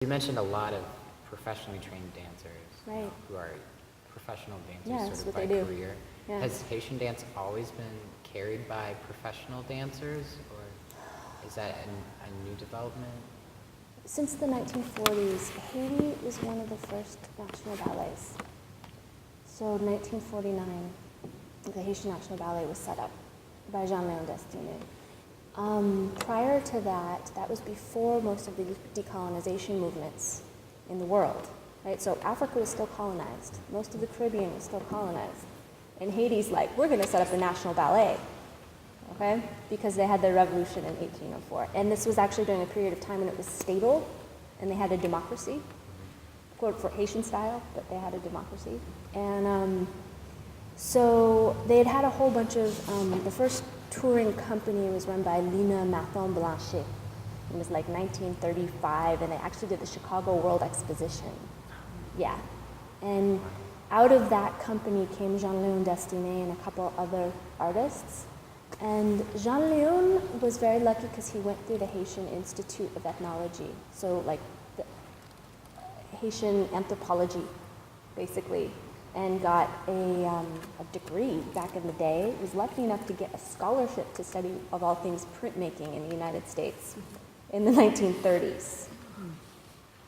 You mentioned a lot of professionally trained dancers, Right. who are professional dancers Yeah, that's sort of what by they do. career. Yeah. Has Haitian dance always been carried by professional dancers, or is that a new development? Since the 1940s, Haiti was one of the first national ballets. So 1949, the Haitian National Ballet was set up by Jean-Léon Destiné. Prior to that, that was before most of the decolonization movements in the world, right? So Africa was still colonized. Most of the Caribbean was still colonized. And Haiti's like, we're going to set up the national ballet, okay? Because they had their revolution in 1804. And this was actually during a period of time when it was stable and they had a democracy, quote, for Haitian style, but they had a democracy. And so they had a whole bunch of, the first touring company was run by Lina Martin-Blanchet. It was like 1935, and they actually did the Chicago World Exposition. Yeah. And out of that company came Jean-Léon Destiné and a couple other artists. And Jean-Léon was very lucky because he went through the Haitian Institute of Ethnology. So like the Haitian anthropology, basically, and got a degree back in the day. Was lucky enough to get a scholarship to study, of all things, printmaking in the United States in the 1930s.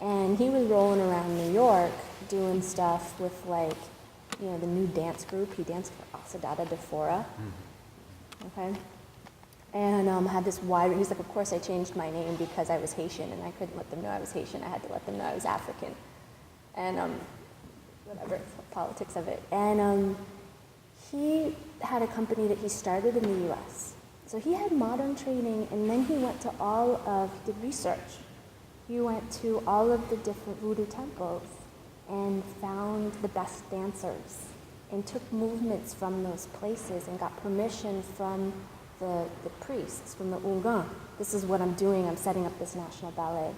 And he was rolling around New York doing stuff with, like, you know, the new dance group. He danced for Asadada de Fora, okay? And had this wide, he's like, of course I changed my name because I was Haitian, and I couldn't let them know I was Haitian. I had to let them know I was African. And whatever, politics of it. And he had a company that he started in the US. So he had modern training, and then he went to he did research. He went to all of the different voodoo temples and found the best dancers and took movements from those places and got permission from the priests, from the Ungan. This is what I'm doing, I'm setting up this national ballet.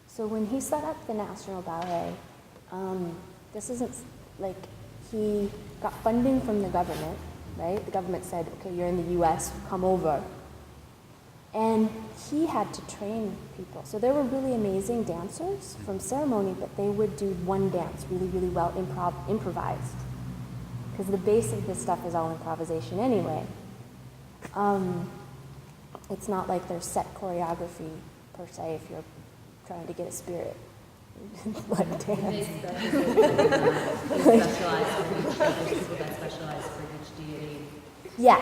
So when he set up the national ballet, this isn't like, he got funding from the government, right? The government said, okay, you're in the US, come over. And he had to train people. So there were really amazing dancers from ceremony, but they would do one dance really, really well improvised. Because the base of this stuff is all improvisation anyway. It's not like there's set choreography per se if you're trying to get a spirit. Like dance. There's people that specialize for each deity. Yeah.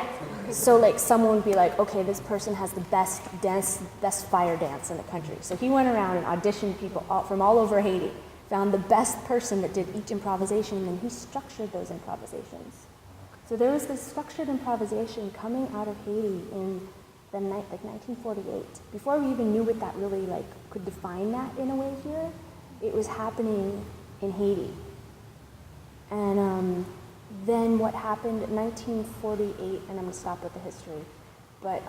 So like someone would be like, okay, this person has the best dance, best fire dance in the country. So he went around and auditioned people from all over Haiti, found the best person that did each improvisation, and then he structured those improvisations. So there was this structured improvisation coming out of Haiti in the like 1948. Before we even knew what that really like could define that in a way here, it was happening in Haiti. And then what happened in 1948, and I'm going to stop with the history, but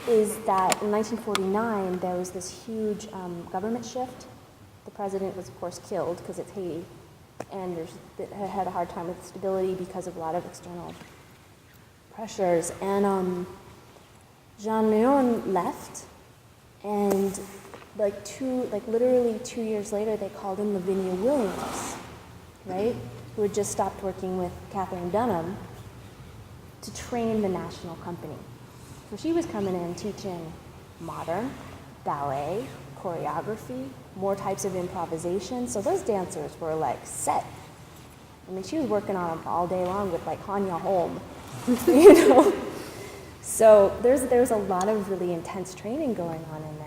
is that in 1949 there was this huge government shift. The president was, of course, killed because it's Haiti, and it had a hard time with stability because of a lot of external pressures. And Jean-Léon left, and literally 2 years later, they called in Lavinia Williams, right, who had just stopped working with Catherine Dunham, to train the national company. So she was coming in teaching modern, ballet, choreography, more types of improvisation. So those dancers were like set. I mean, she was working on them all day long with like Hanya Holm, you know. So there's a lot of really intense training going on in there.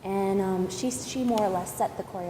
And she more or less set the choreography.